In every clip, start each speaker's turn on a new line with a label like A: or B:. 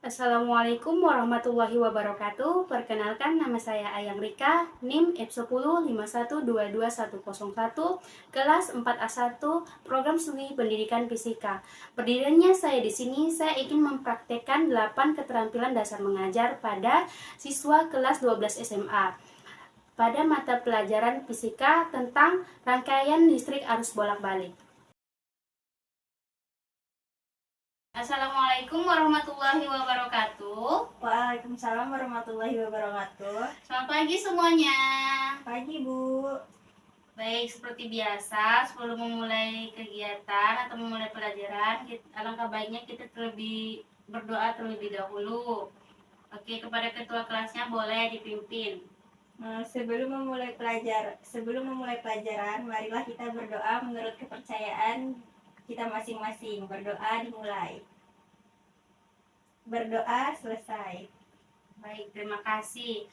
A: Assalamualaikum warahmatullahi wabarakatuh. Perkenalkan, nama saya Ayang Rika, NIM F10 51221101, kelas 4A1, Program Studi Pendidikan Fisika. Berdirinya saya di sini, saya ingin mempraktekkan 8 keterampilan dasar mengajar pada siswa kelas 12 SMA. Pada mata pelajaran fisika tentang rangkaian listrik arus bolak-balik. Assalamualaikum warahmatullahi wabarakatuh.
B: Waalaikumsalam warahmatullahi wabarakatuh.
A: Selamat pagi semuanya.
B: Pagi, Bu.
A: Baik, seperti biasa, sebelum memulai kegiatan atau memulai pelajaran, alangkah baiknya kita berdoa terlebih dahulu. Oke, kepada ketua kelasnya boleh dipimpin.
B: Sebelum memulai pelajaran, marilah kita berdoa menurut kepercayaan kita masing-masing. Berdoa dimulai. Berdoa selesai.
A: Baik, terima kasih.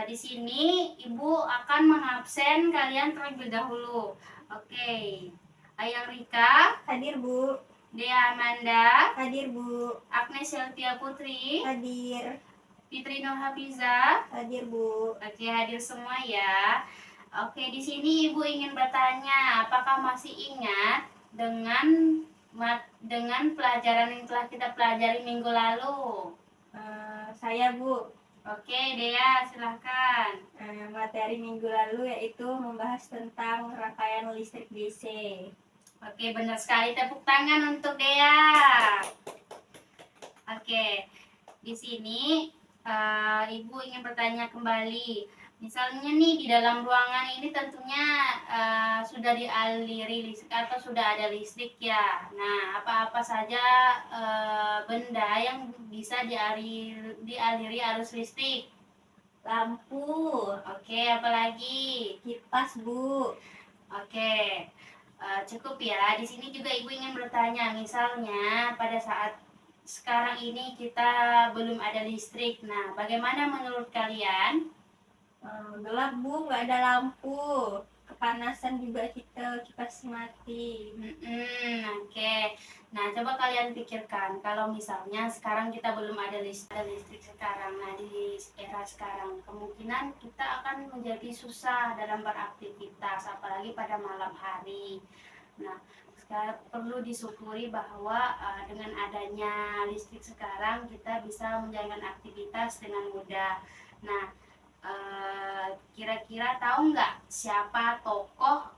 A: Di sini Ibu akan mengabsen kalian terlebih dahulu. Oke. Ayang Rika,
B: Hadir, Bu.
A: Dea Amanda,
B: Hadir, Bu.
A: Agnes Sylvia Putri,
B: Hadir.
A: Fitri Nur Hafiza.
B: Hadir, Bu.
A: Oke, hadir semua ya. Oke, di sini Ibu ingin bertanya, apakah masih ingat dengan pelajaran yang telah kita pelajari minggu lalu?
B: Saya, Bu.
A: Oke, Dea, silahkan.
B: Materi minggu lalu yaitu membahas tentang rangkaian listrik DC.
A: Oke, benar sekali. Tepuk tangan untuk Dea. Oke, di sini Ibu ingin bertanya kembali. Misalnya nih di dalam ruangan ini tentunya sudah dialiri listrik atau sudah ada listrik ya. Nah, apa-apa saja benda yang bisa dialiri arus listrik?
B: Lampu.
A: Oke, apalagi?
B: Kipas, Bu.
A: Oke, cukup ya. Di sini juga Ibu ingin bertanya, misalnya pada saat sekarang ini kita belum ada listrik. Nah, bagaimana menurut kalian?
B: Gelap, Bu, nggak ada lampu. Kepanasan juga kita kipas mati.
A: Oke. Nah, coba kalian pikirkan kalau misalnya sekarang kita belum ada listrik sekarang. Nah, di era sekarang kemungkinan kita akan menjadi susah dalam beraktivitas, apalagi pada malam hari. Nah, sekarang perlu disyukuri bahwa dengan adanya listrik sekarang kita bisa menjalankan aktivitas dengan mudah. Nah, kira-kira tahu nggak siapa tokoh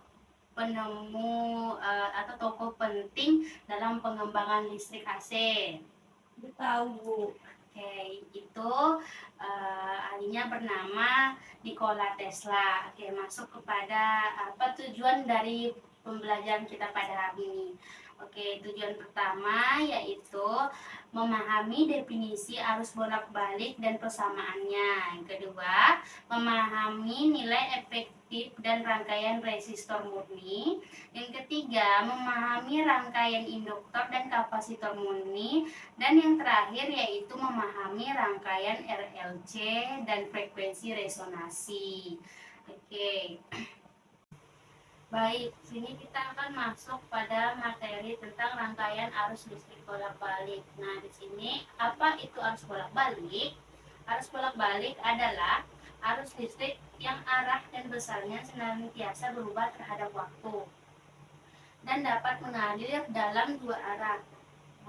A: penemu atau tokoh penting dalam pengembangan listrik AC?
B: Tahu, Bu.
A: Oke, itu ahlinya bernama Nikola Tesla. Oke, masuk kepada apa tujuan dari pembelajaran kita pada hari ini. Oke, tujuan pertama yaitu memahami definisi arus bolak-balik dan persamaannya. Yang kedua, memahami nilai efektif dan rangkaian resistor murni. Yang ketiga, memahami rangkaian induktor dan kapasitor murni. Dan yang terakhir yaitu memahami rangkaian RLC dan frekuensi resonansi. Oke. Baik, sini kita akan masuk pada materi tentang rangkaian arus listrik bolak-balik. Nah, di sini apa itu arus bolak-balik? Arus bolak-balik adalah arus listrik yang arah dan besarnya senantiasa berubah terhadap waktu dan dapat mengalir dalam dua arah.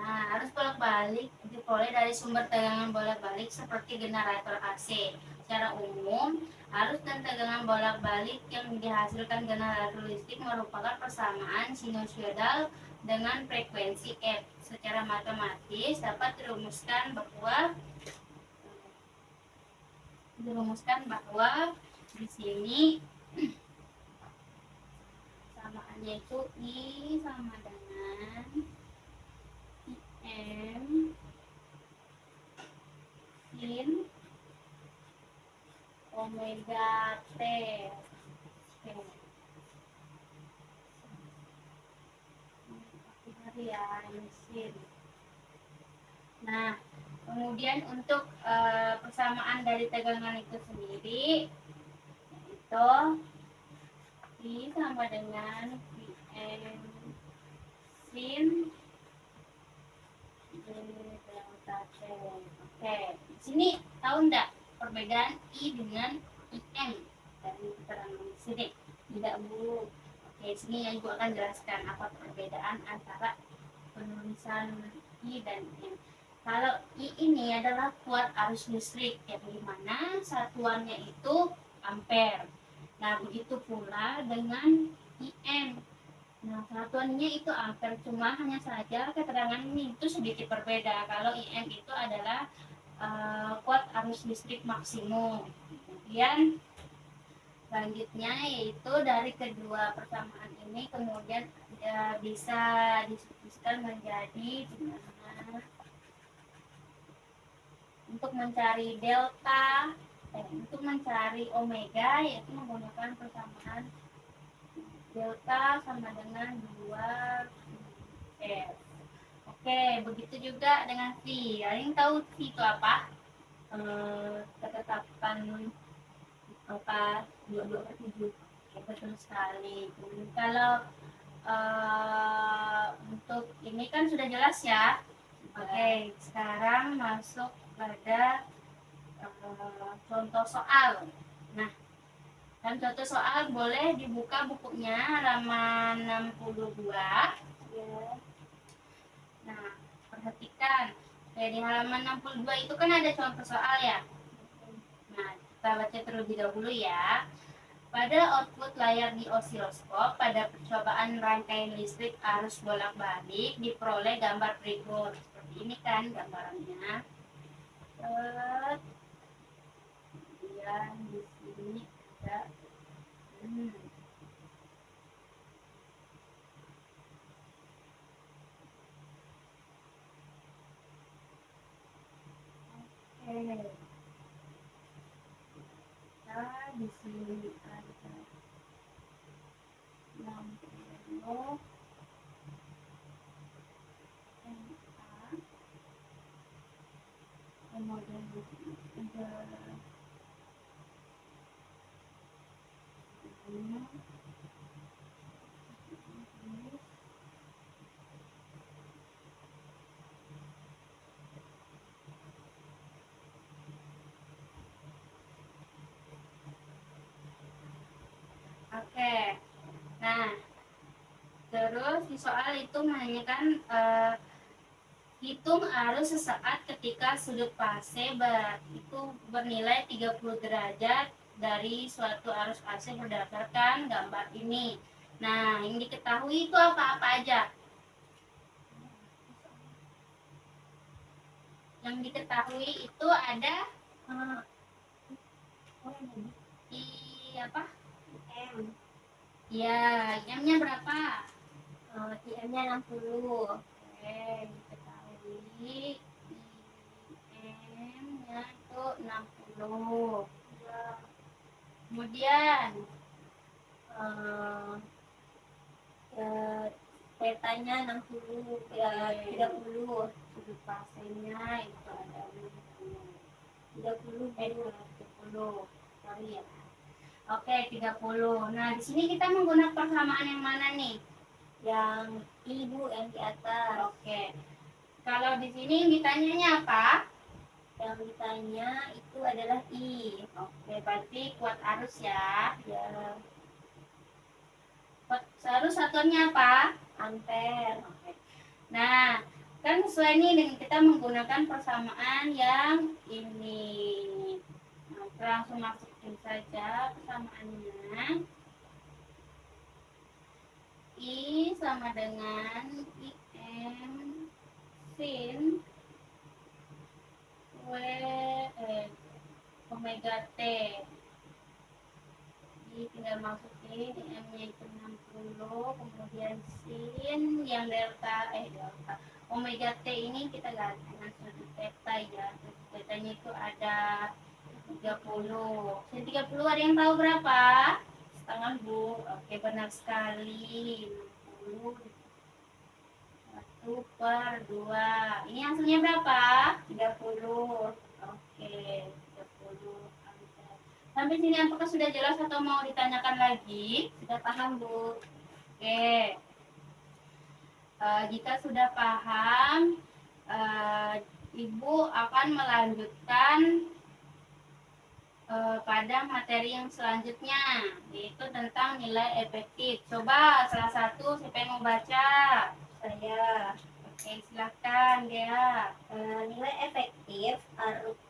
A: Nah, arus bolak-balik diperoleh dari sumber tegangan bolak-balik seperti generator AC. Secara umum, arus dan tegangan bolak-balik yang dihasilkan generator listrik merupakan persamaan sinusoidal dengan frekuensi F. Secara matematis dapat dirumuskan bahwa di sini samaannya itu I sama dengan M sin omega T. Ya, sin. Nah, kemudian untuk persamaan dari tegangan itu sendiri itu I sama dengan Vn sin delta Oke. Di sini tahu enggak perbedaan I dengan IM dari keterangan di sini?
B: Tidak, Bu.
A: Oke, sini Ibu akan jelaskan apa perbedaan antara penulisan I dan IM. Kalau I ini adalah kuat arus listrik, yang dimana satuannya itu ampere. Nah, begitu pula dengan IM. Nah, satuannya itu ampere, cuma hanya saja keterangan ini itu sedikit berbeda. Kalau IM itu adalah kuat arus listrik maksimum. Kemudian selanjutnya yaitu dari kedua persamaan ini kemudian bisa disebutkan menjadi gimana untuk mencari delta, untuk mencari omega yaitu menggunakan persamaan delta sama dengan 2 F. Oke, begitu juga dengan V. Kalian tahu V itu apa?
B: Ketetapan angka 22/7.
A: Oke, betul sekali. Kalau untuk ini kan sudah jelas ya. Oke, sekarang masuk pada contoh soal. Nah, dan contoh soal boleh dibuka bukunya halaman 62.
B: Ya.
A: Nah, perhatikan. Oke, di halaman 62 itu kan ada contoh soal ya. Nah, kita baca terlebih dahulu ya. Pada output layar di osiloskop, pada percobaan rangkaian listrik arus bolak-balik diperoleh gambar berikut. Seperti ini kan gambarannya. Kemudian di sini ada oke. Nah, di sini ada lampu MA, kemudian di sini ada ini. Oke. Nah, terus di soal itu menanyakan hitung arus sesaat ketika sudut fase itu bernilai 30 derajat dari suatu arus AC berdasarkan gambar ini. Nah, yang diketahui itu apa-apa aja? Yang diketahui itu ada I apa?
B: M.
A: Ya, IM-nya berapa?
B: IM-nya 60.
A: Oke, diketahui IM-nya itu 60. Kemudian
B: Petanya 60, 30.
A: sudut fasenya itu ada
B: 30,
A: 30. Sorry ya. Oke, 30. Nah, di sini kita menggunakan persamaan yang mana nih?
B: yang ibu yang di atas.
A: Oke. Kalau di sini ditanyanya apa?
B: Yang ditanya itu adalah I.
A: Oke, berarti kuat arus ya.
B: Ya,
A: Kuat arus satuannya apa?
B: ampere.
A: Oke. Nah, kan sesuai ini dengan kita menggunakan persamaan yang ini. Nah, kita langsung masukin saja persamaannya. I sama dengan IM sin omega T. Jadi tinggal masukin IM-nya itu 60, kemudian sin yang delta omega T ini kita ganti dengan sudut theta ya. Sudut tetanya itu ada 30. Sin 30 ada yang tahu berapa?
B: Setengah, Bu.
A: Oke, benar sekali. 60 1/2. Ini hasilnya berapa?
B: 30.
A: Oke, 30 ampere. Sampai sini apakah sudah jelas atau mau ditanyakan lagi?
B: Sudah paham, Bu?
A: Oke. Jika sudah paham, Ibu akan melanjutkan pada materi yang selanjutnya, yaitu tentang nilai efektif. Coba salah satu siapa yang mau baca?
B: Saya.
A: Oke, silakan Dea.
B: Nilai efektif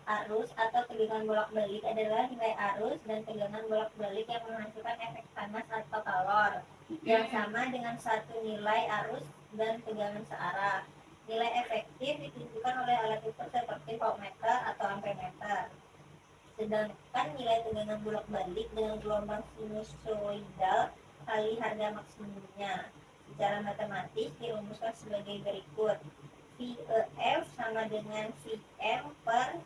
B: arus atau tegangan bolak-balik adalah nilai arus dan tegangan bolak-balik yang menghasilkan efek panas atau kalor yang sama dengan satu nilai arus dan tegangan searah. Nilai efektif ditentukan oleh alat ukur seperti voltmeter atau ampermeter. Sedangkan nilai tegangan bolak-balik dengan gelombang sinusoidal kali harga maksimumnya. Secara matematis dirumuskan sebagai berikut. VEF sama dengan Vm per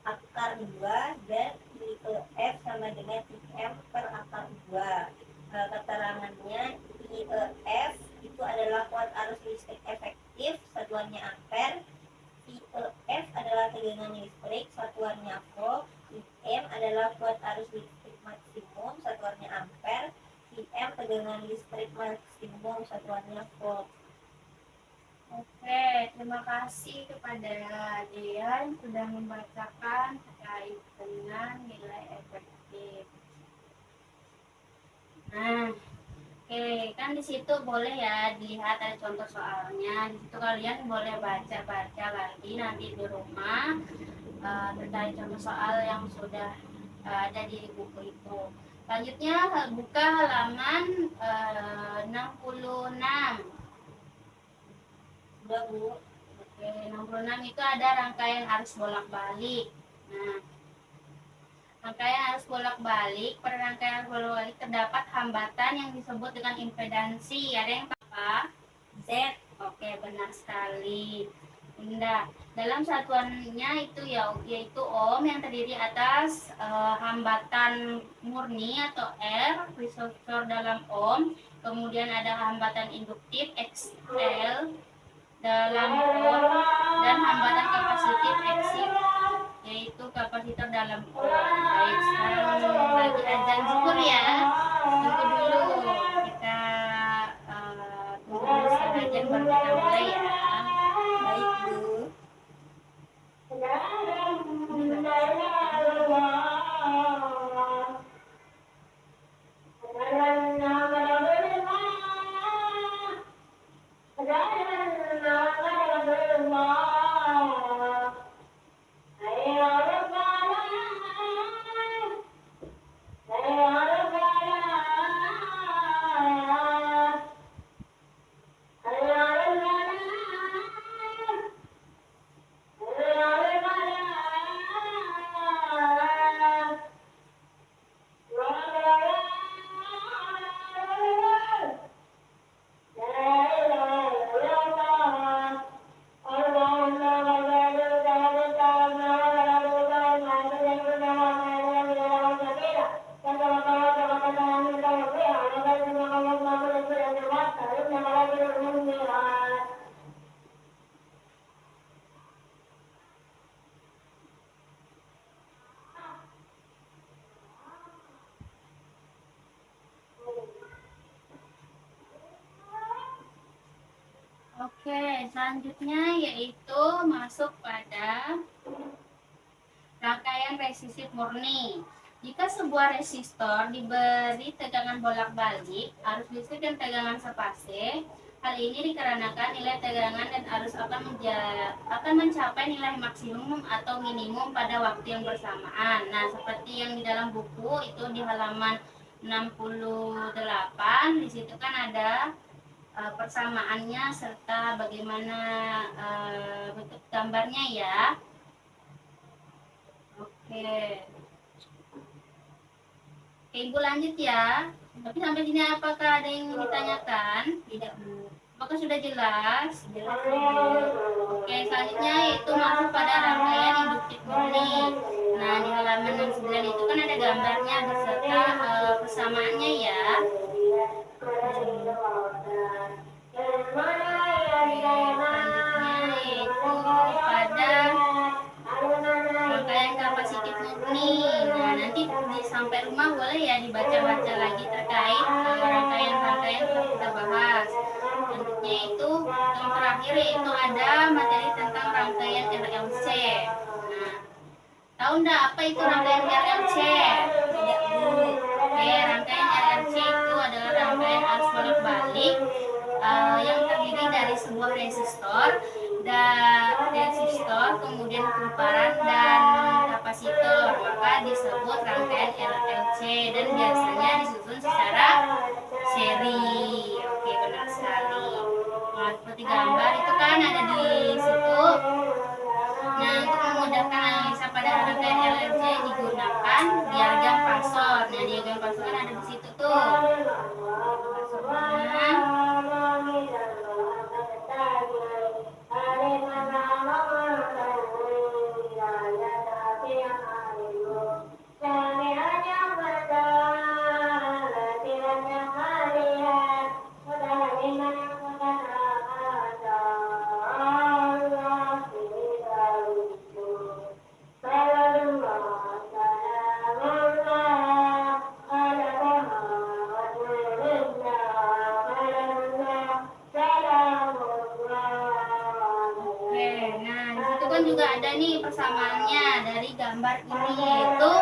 B: akar 2 dan IEF sama dengan Im per akar 2. Keterangannya, IEF itu adalah kuat arus listrik efektif, satuannya ampere. VEF adalah tegangan listrik, satuannya volt. Im adalah kuat arus listrik maksimum, satuannya ampere. Vm tegangan listrik maksimum, satuannya volt.
A: Oke, terima kasih kepada Dea yang sudah membacakan terkait dengan nilai efektif. Nah, oke, kan di situ boleh ya dilihat ada contoh soalnya. Di situ kalian boleh baca-baca lagi nanti di rumah terkait contoh soal yang sudah ada di buku itu. Selanjutnya buka halaman 66.
B: Udah, Bu.
A: Oke, 66 itu ada rangkaian arus bolak-balik. Nah, rangkaian arus bolak-balik, pada rangkaian arus bolak-balik terdapat hambatan yang disebut dengan impedansi. Ada yang apa?
B: Z.
A: Oke, benar sekali. Bunda, dalam satuannya itu ya, yaitu ohm yang terdiri atas hambatan murni atau R, resistor dalam ohm, kemudian ada hambatan induktif XL dalam ohm, dan hambatan kapasitif X, yaitu kapasitor dalam ohm. Baik, sekarang lagi azan zuhur ya. Tunggu dulu, kita tunggu dulu selesai azan baru kita mulai ya.
B: Baik, Bu.
A: Oke, selanjutnya yaitu masuk pada rangkaian resistif murni. Jika sebuah resistor diberi tegangan bolak-balik, arus listrik dan tegangan sepase, hal ini dikarenakan nilai tegangan dan arus akan mencapai nilai maksimum atau minimum pada waktu yang bersamaan. Nah, seperti yang di dalam buku itu di halaman 68, di situ kan ada persamaannya serta bagaimana bentuk gambarnya ya. Oke, Ibu lanjut ya. Tapi sampai sini apakah ada yang ditanyakan?
B: Tidak, Bu.
A: Apakah sudah jelas?
B: Jelas, Bu.
A: Oke, selanjutnya itu masuk pada rangkaian induktif murni. Nah, di halaman 69 itu kan ada gambarnya beserta persamaannya ya. Selanjutnya yaitu pada rangkaian kapasitif murni. Nah, nanti sampai rumah boleh ya dibaca-baca lagi terkait rangkaian-rangkaian yang kita bahas. Selanjutnya itu yang terakhir yaitu ada materi tentang rangkaian RLC. Tahu nggak apa itu rangkaian RLC?
B: Tidak, Bu.
A: Oke, rangkaian RLC itu adalah rangkaian arus bolak-balik yang terdiri dari sebuah resistor, kemudian kumparan dan kapasitor, maka disebut rangkaian RLC dan biasanya disusun secara seri. Oke, benar sekali. Nah, seperti gambar itu kan ada di situ. Nah, untuk memudahkan analisa pada rangkaian RLC digunakan diagram fasor. Nah, diagram fasor kan ada di situ tuh. Fasornya. Juga ada nih persamaannya dari gambar ini, yaitu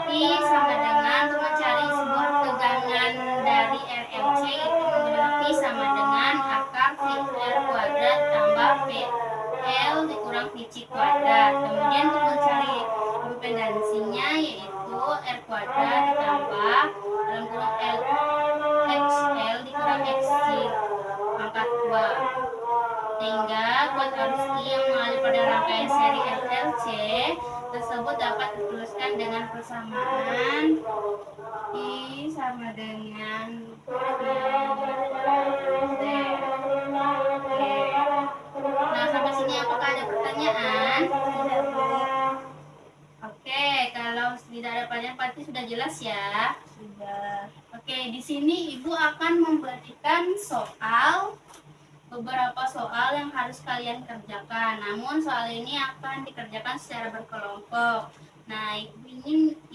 A: I sama dengan untuk mencari sebuah tegangan dari RLC itu menggunakan I sama dengan akar VR kuadrat tambah PL dikurang VC kuadrat. Kemudian untuk mencari impedansinya yaitu R kuadrat ditambah dalam kurung L XL dikurang XC pangkat 2. Sehingga buat arus I yang mengalir pada rangkaian seri RLC tersebut dapat dituliskan dengan persamaan I sama dengan Nah, sampai sini apakah ada pertanyaan? Oke, kalau tidak ada pertanyaan pasti sudah jelas ya.
B: Sudah.
A: Oke, di sini Ibu akan memberikan beberapa soal yang harus kalian kerjakan. Namun soal ini akan dikerjakan secara berkelompok. Nah,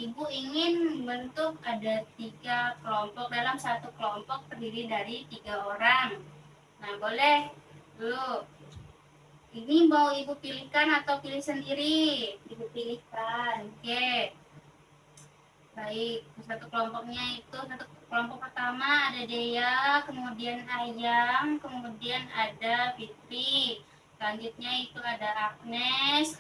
A: ibu ingin membentuk ada 3 kelompok. Dalam satu kelompok terdiri dari 3 orang. Nah, boleh dulu. Ini mau ibu pilihkan atau pilih sendiri?
B: Ibu pilihkan.
A: Oke. Baik, satu kelompoknya itu satu kelompok pertama ada Dea, kemudian Ayang, kemudian ada Fitri. Selanjutnya itu ada Agnes.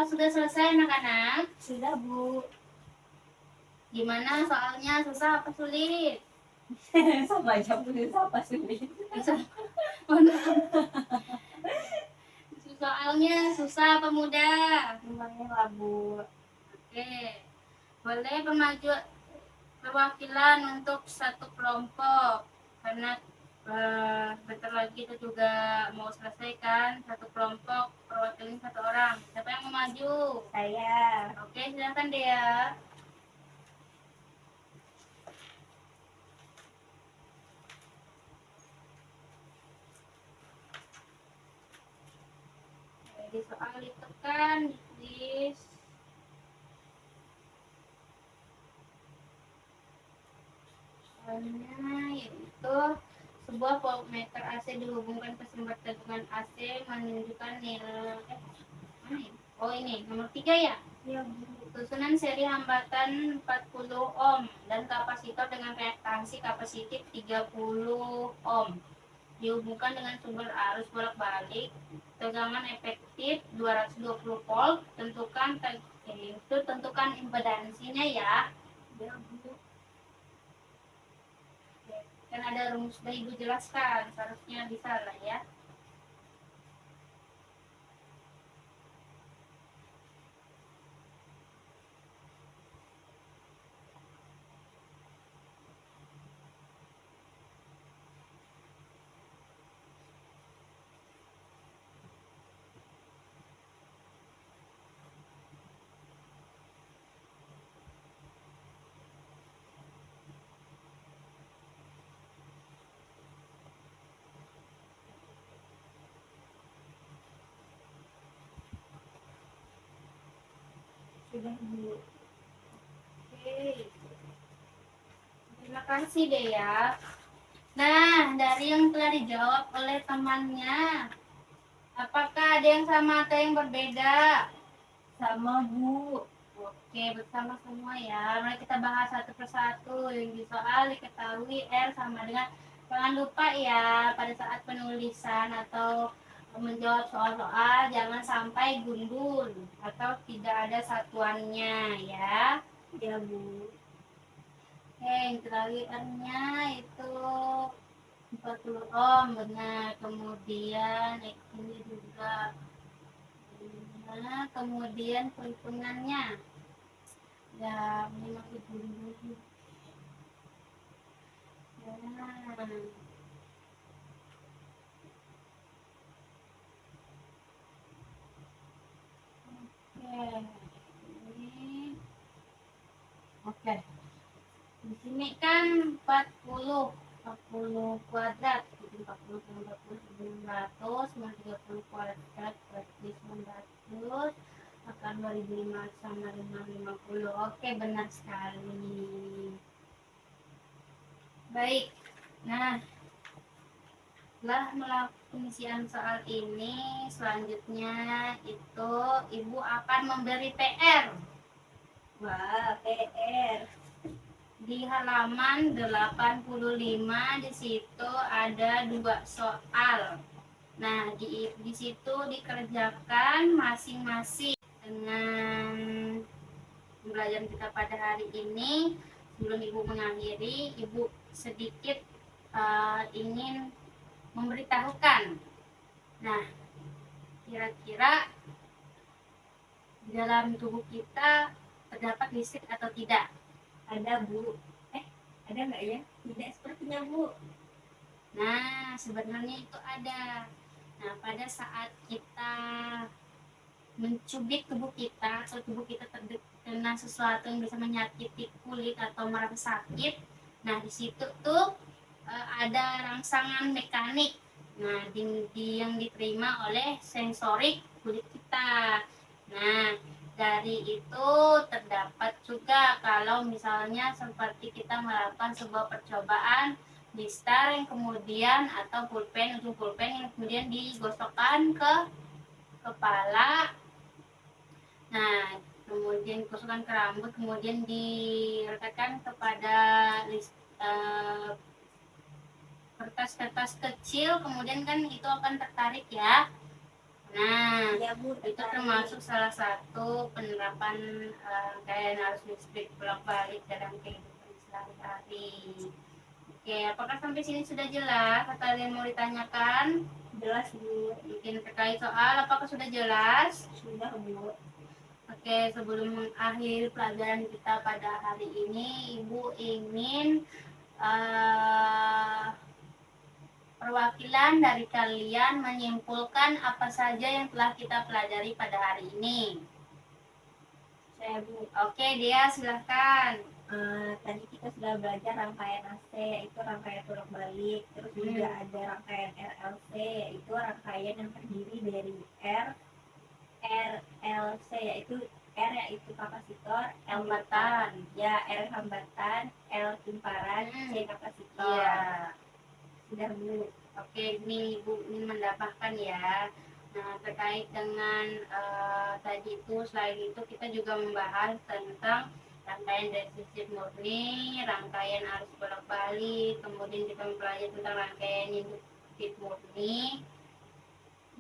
A: sudah selesai anak-anak?
B: Sudah, Bu.
A: Gimana soalnya, susah apa sulit?
B: Sama aja Bu, apa sulit.
A: Soalnya susah apa mudah?
B: Lumayan lah, Bu.
A: Oke, boleh perwakilan untuk satu kelompok karena bentar lagi kita juga mau selesaikan satu kelompok perwakilan satu orang. Siapa yang mau maju?
B: Saya.
A: Oke, silakan Dea. Di soal ditekan, please. Soalnya yaitu sebuah voltmeter AC dihubungkan ke sumber tegangan AC menunjukkan nilai mana ya? Oh ini nomor 3 ya?
B: Iya, Bu.
A: Susunan seri hambatan 40 ohm dan kapasitor dengan reaktansi kapasitif 30 ohm dihubungkan dengan sumber arus bolak-balik tegangan efektif 220 volt. Tentukan impedansinya ya.
B: Iya, Bu.
A: Kan ada rumus sudah Ibu jelaskan, seharusnya bisa lah ya.
B: Sudah, Bu.
A: Oke. Terima kasih deh ya. Nah, dari yang telah dijawab oleh temannya, apakah ada yang sama atau yang berbeda?
B: Sama, Bu.
A: Oke, bersama semua ya. Mari kita bahas satu persatu. Yang di soal diketahui R sama dengan, jangan lupa ya pada saat penulisan atau menjawab soal-soal jangan sampai gundul atau tidak ada satuannya ya.
B: Iya, Bu.
A: Oke, yang terakhir R-nya itu 40 ohm, benar. Kemudian ini juga. Nah, kemudian perhitungannya. Ya, ini masih dulu. Nah, oke. Ini. Oke. Di sini kan 40 kuadrat. Jadi 40 kali 40 900, 30 kuadrat berarti 900 akan 2500 sama 550. Oke, benar sekali. Baik. Nah, setelah melakukan pengisian soal ini, selanjutnya itu Ibu akan memberi PR.
B: Wah, PR.
A: Di halaman 85 di situ ada 2 soal. Nah, di situ dikerjakan masing-masing dengan pembelajaran kita pada hari ini. Sebelum Ibu mengakhiri, Ibu sedikit ingin memberitahukan. Nah, kira-kira di dalam tubuh kita terdapat listrik atau tidak?
B: Ada, Bu. Ada nggak ya? Tidak sepertinya, Bu.
A: Nah, sebenarnya itu ada. Nah, pada saat kita mencubit tubuh kita atau tubuh kita terkena sesuatu yang bisa menyakiti kulit atau merasa sakit, nah di situ tuh ada rangsangan mekanik. Nah, yang diterima oleh sensorik kulit kita. Nah, dari itu terdapat juga kalau misalnya seperti kita melakukan sebuah percobaan mistar yang kemudian atau pulpen, ujung pulpen yang kemudian digosokkan ke kepala. Nah, kemudian digosokkan ke rambut, kemudian direkatkan kepada kertas-kertas kecil, kemudian kan itu akan tertarik ya. Nah,
B: Iya Bu,
A: itu
B: tertarik.
A: termasuk salah satu penerapan rangkaian arus listrik bolak-balik dalam kehidupan sehari-hari. Oke, apakah sampai sini sudah jelas atau ada yang mau ditanyakan?
B: Jelas Bu.
A: Mungkin terkait soal apakah sudah jelas?
B: Sudah Bu.
A: Oke, sebelum mengakhiri pelajaran kita pada hari ini, Ibu ingin perwakilan dari kalian menyimpulkan apa saja yang telah kita pelajari pada hari ini.
B: Saya Bu.
A: Oke, dia silahkan.
B: Tadi kita sudah belajar rangkaian AC, yaitu rangkaian bolak-balik. Terus juga ada rangkaian RLC, yaitu rangkaian yang terdiri dari RLC, yaitu R yaitu kapasitor, L
A: Hambatan.
B: ya, R hambatan, L kumparan, C kapasitor.
A: Iya.
B: Sudah Bu.
A: Oke, ini Ibu ingin menambahkan ya. Nah, terkait dengan tadi itu, selain itu kita juga membahas tentang rangkaian dari listrik murni, rangkaian arus bolak-balik, kemudian kita mempelajari tentang rangkaian induktif murni,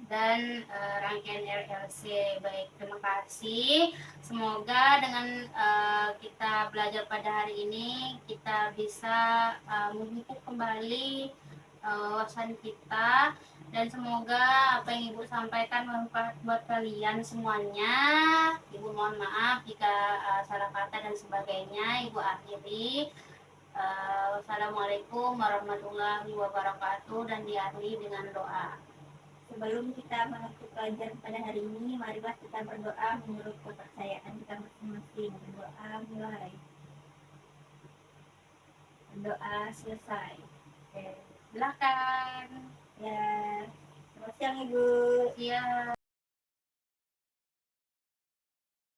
A: dan rangkaian RLC. Baik, terima kasih. Semoga dengan kita belajar pada hari ini kita bisa memupuk kembali wawasan kita, dan semoga apa yang Ibu sampaikan bermanfaat buat kalian semuanya. Ibu mohon maaf jika salah kata dan sebagainya. Ibu akhiri. Wassalamualaikum warahmatullahi wabarakatuh, dan diakhiri dengan doa.
B: Sebelum kita menutup pelajaran pada hari ini, marilah kita berdoa menurut kepercayaan kita masing-masing. Berdoa mulai. Berdoa selesai.
A: Oke, silakan.
B: Ya, selamat siang Ibu.
A: Iya.